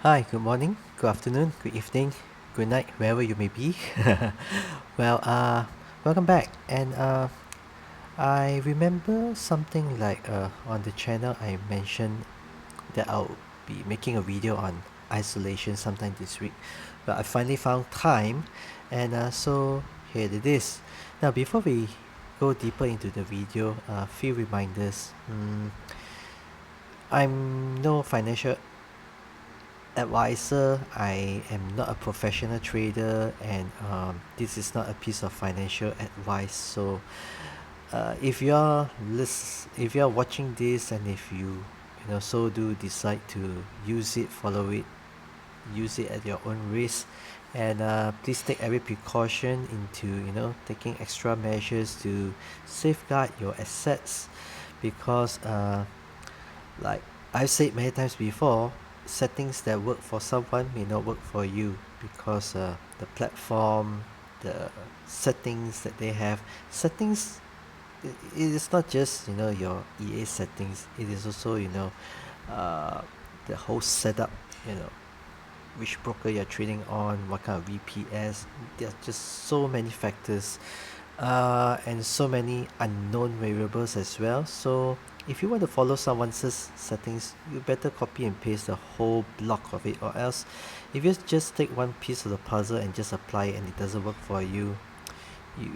Hi, good morning, good afternoon, good evening, good night, wherever you may be. well, welcome back. And I remember something like on the channel I mentioned that I'll be making a video on isolation sometime this week. But I finally found time, and so here it is. Now, before we go deeper into the video, a few reminders. I'm no financial advisor. I am not a professional trader, and this is not a piece of financial advice. So, if you're watching this, and if you so do decide to use it, follow it, use it at your own risk, and please take every precaution into taking extra measures to safeguard your assets, because like I've said many times before, settings that work for someone may not work for you, because the platform, the settings that they have, settings, it is not just your EA settings. It is also uh, the whole setup. You know which broker you're trading on, what kind of VPS. There are just so many factors, and so many unknown variables as well. So if you want to follow someone else's settings, you better copy and paste the whole block of it, or else if you just take one piece of the puzzle and just apply it and it doesn't work for you, you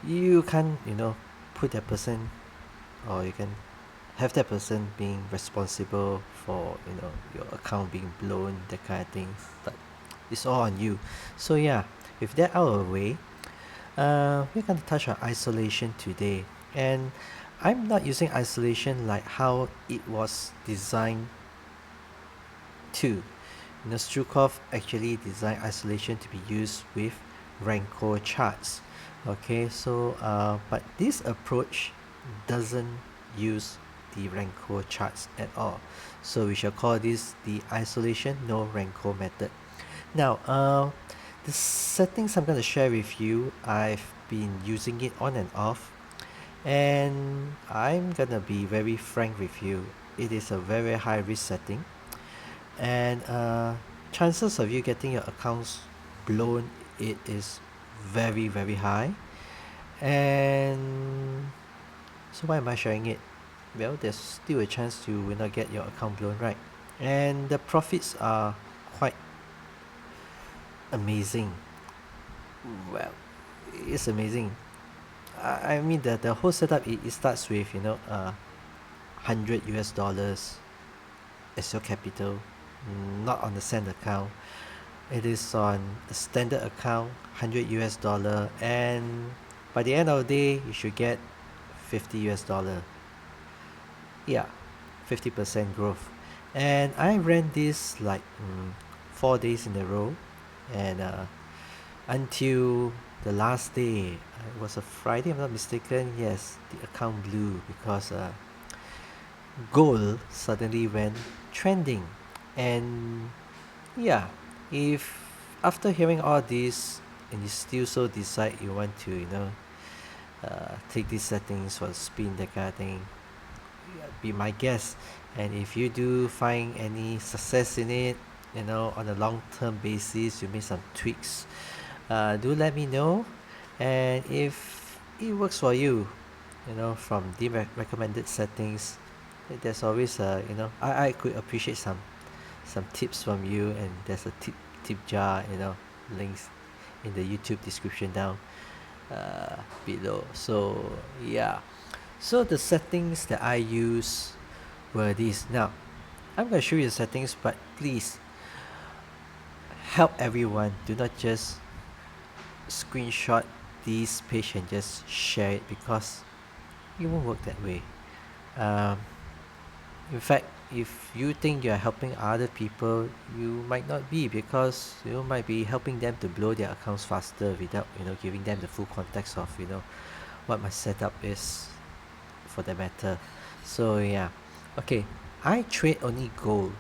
you can't put that person, or you can have that person being responsible for your account being blown, that kind of thing. But it's all on you. So yeah, with that out of the way, we're going to touch on isolation today. And I'm not using isolation like how it was designed to. Strokov actually designed isolation to be used with Rancor charts. Okay, so but this approach doesn't use the Rancor charts at all. So we shall call this the isolation no Rancor method. Now, the settings I'm going to share with you, I've been using it on and off, and I'm going to be very frank with you. It is a very high risk setting, and chances of you getting your accounts blown, it is very very high. And so why am I sharing it? Well, there's still a chance you will not get your account blown, right? And the profits are quite amazing. Well, it's amazing. I mean, the whole setup, it starts with 100 US dollars as your capital, not on the send account. It is on a standard account, 100 US dollar, and by the end of the day, you should get 50 US dollar. Yeah, 50% growth. And I ran this like 4 days in a row, and until the last day, it was a Friday, if I'm not mistaken. Yes, the account blew because gold suddenly went trending. And yeah, if after hearing all this and you still so decide you want to take these settings for spin, that kind of thing, yeah, be my guest. And if you do find any success in it, on a long term basis, you make some tweaks, do let me know. And if it works for you, from the recommended settings, there's always I could appreciate some tips from you. And there's a tip jar, links in the YouTube description down below. So yeah, so the settings that I use were these. Now I'm going to show you the settings, but please help everyone. Do not just screenshot this page and just share it, because it won't work that way. Um, in fact, if you think you're helping other people, you might not be, because you might be helping them to blow their accounts faster without giving them the full context of what my setup is for the matter. So yeah, okay, I trade only gold.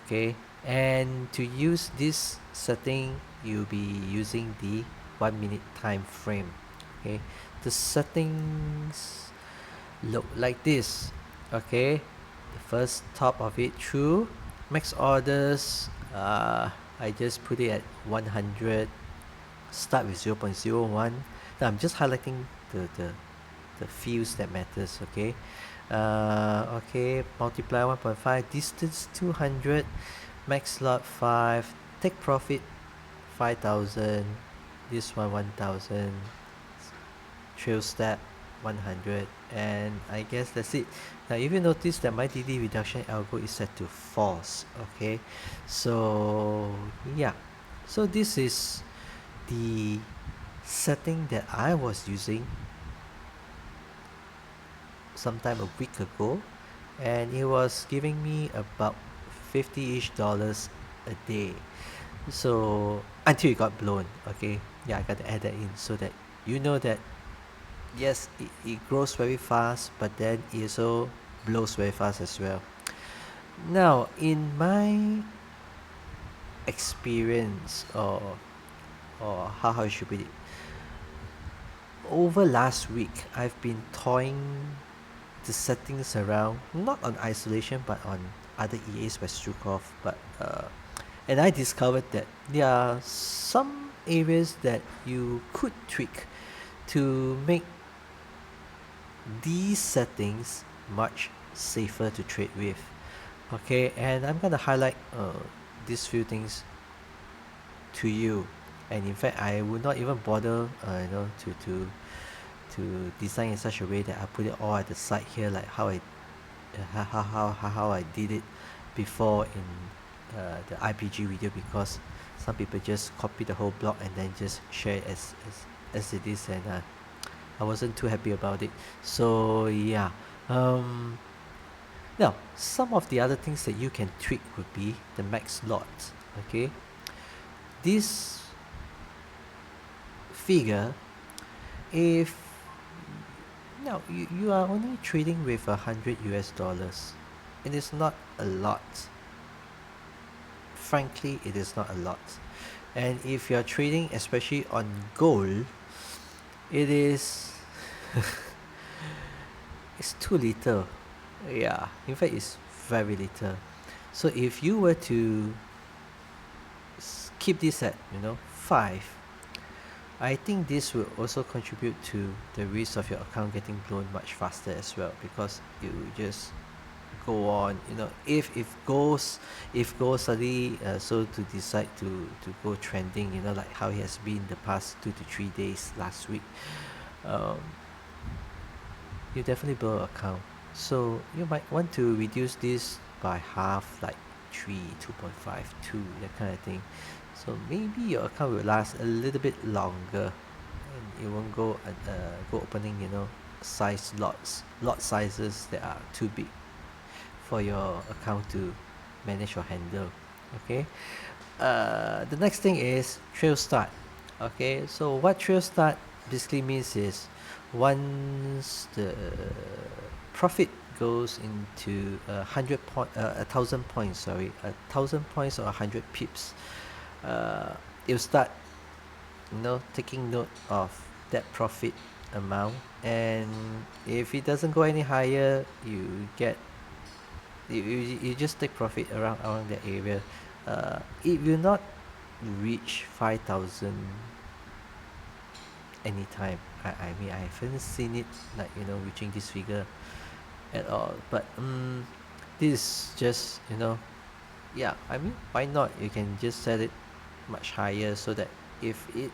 Okay, and to use this setting, you'll be using the 1 minute time frame. Okay, the settings look like this. Okay, the first top of it, true. max orders, I just put it at 100, start with 0.01. Now I'm just highlighting the fields that matters. Okay, okay, multiply 1.5, distance 200, max lot 5, take profit 5,000, this one 1,000, trail step 100, and I guess that's it. Now if you notice that my DD reduction algo is set to false. Okay, so yeah, so this is the setting that I was using sometime a week ago, and it was giving me about 50-ish dollars a day. So until it got blown. Okay, yeah, I got to add that in so that you know that yes, it grows very fast, but then it also blows very fast as well. Now in my experience, or how I should put it, over last week I've been toying the settings around, not on isolation but on other EAs by Strokov, but and I discovered that there are some areas that you could tweak to make these settings much safer to trade with. Okay, and I'm gonna highlight these few things to you, and in fact I would not even bother to design in such a way that I put it all at the side here, like how I did it before in the IPG video, because some people just copy the whole block and then just share it as it is, and I wasn't too happy about it. So yeah, now some of the other things that you can tweak would be the max lot. Okay, this figure, if now you are only trading with 100 US dollars, it is not a lot. Frankly, it is not a lot. And if you're trading especially on gold, it is it's too little. Yeah, in fact it's very little. So if you were to keep this at 5, I think this will also contribute to the risk of your account getting blown much faster as well, because you just go on, if gold suddenly so to decide to go trending, like how it has been the past 2 to 3 days last week, um, you definitely blow your account. So you might want to reduce this by half, like 3, 2.5, 2, that kind of thing. So maybe your account will last a little bit longer, and it won't go opening lot sizes that are too big for your account to manage or handle. Okay, the next thing is trail start. Okay, so what trail start basically means is once the profit goes into 1,000 points, sorry, 1,000 points or 100 pips, it'll start taking note of that profit amount, and if it doesn't go any higher, you just take profit around that area. It will not reach 5,000 anytime. I mean, I haven't seen it like reaching this figure at all, but this is just yeah, I mean, why not? You can just set it much higher so that if it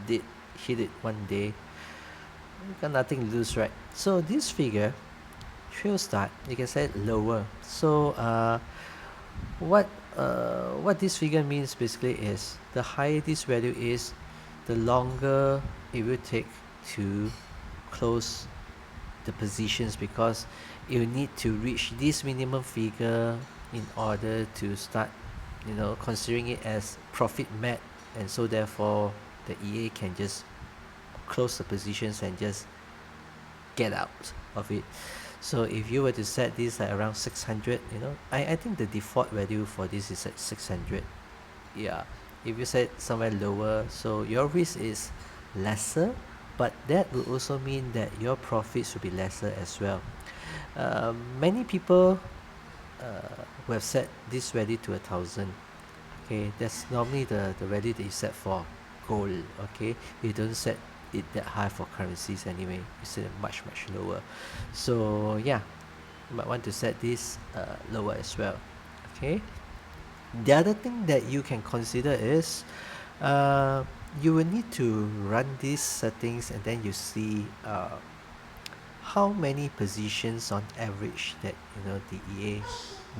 did hit it one day, you got nothing to lose, right? So this figure, trail start, you can set it lower. So what this figure means basically is the higher this value is, the longer it will take to close the positions, because you need to reach this minimum figure in order to start considering it as profit met, and so therefore the EA can just close the positions and just get out of it. So if you were to set this at around 600, I think the default value for this is at 600. Yeah, if you set somewhere lower, so your risk is lesser, but that will also mean that your profits will be lesser as well. Many people we have set this value to 1,000. Okay, that's normally the value that you set for gold. Okay, you don't set it that high for currencies anyway. You set it much lower. So yeah, you might want to set this lower as well. Okay, the other thing that you can consider is uh, you will need to run these settings, and then you see how many positions on average that the EA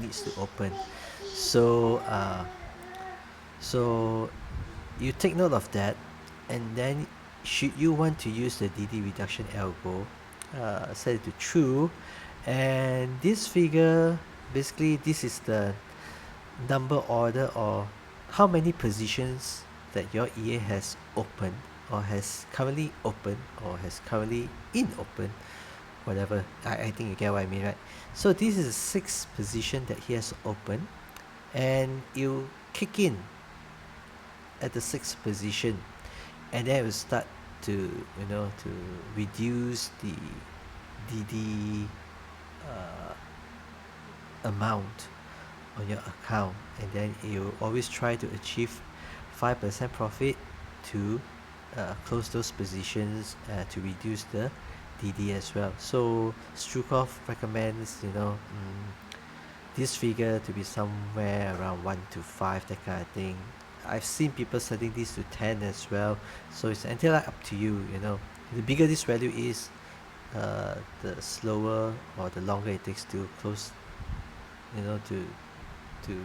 needs to open. So so you take note of that, and then should you want to use the DD reduction algo, set it to true, and this figure, basically this is the number order, or how many positions that your EA has open, or has currently open, or has currently in open, whatever. I think you get what I mean, right? So this is 6 position that he has open, and you kick in at the 6th position, and then it will start to to reduce the DD amount on your account, and then you always try to achieve 5% profit to close those positions to reduce the DD as well. So Strokov recommends this figure to be somewhere around 1 to 5, that kind of thing. I've seen people setting this to 10 as well, so it's entirely up to you. The bigger this value is, the slower or the longer it takes to close, to to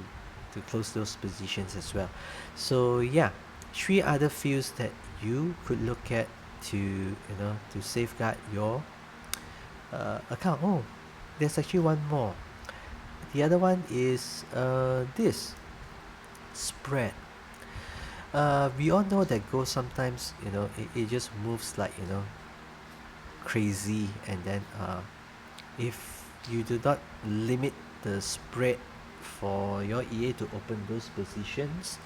to close those positions as well. So yeah, 3 other fields that you could look at to to safeguard your account. Oh, there's actually one more. The other one is this spread. We all know that gold sometimes it just moves like crazy, and then if you do not limit the spread for your EA to open those positions,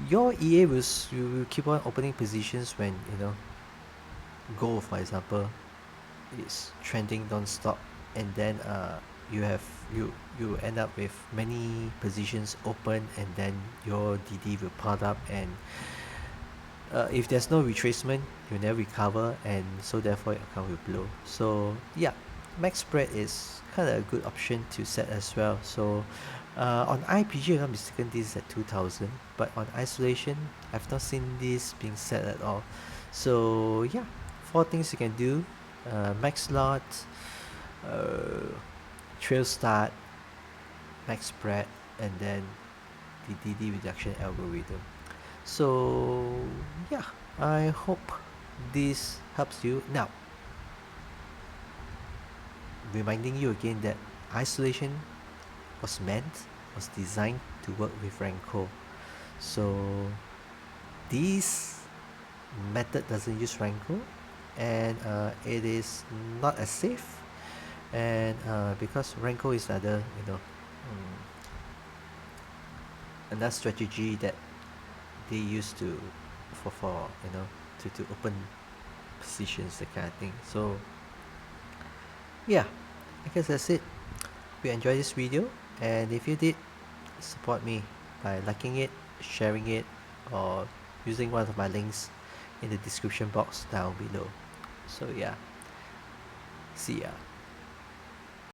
your EA will keep on opening positions when gold, for example, is trending non-stop, and then you end up with many positions open, and then your DD will pile up, and if there's no retracement, you never recover, and so therefore your account will blow. So yeah, max spread is kind of a good option to set as well. So on IPG, if I'm not mistaken, this is at 2000, but on isolation I've not seen this being set at all. So yeah, 4 things you can do: max lot, trail start, max spread, and then the DD reduction algorithm. So yeah, I hope this helps you. Now, reminding you again that isolation was designed to work with Renko. So this method doesn't use Renko, and it is not as safe, and because Renko is another strategy that they used to for to open positions, that kind of thing. So yeah, I guess that's it. If you enjoyed this video, and if you did, support me by liking it, sharing it, or using one of my links in the description box down below. So yeah, see ya.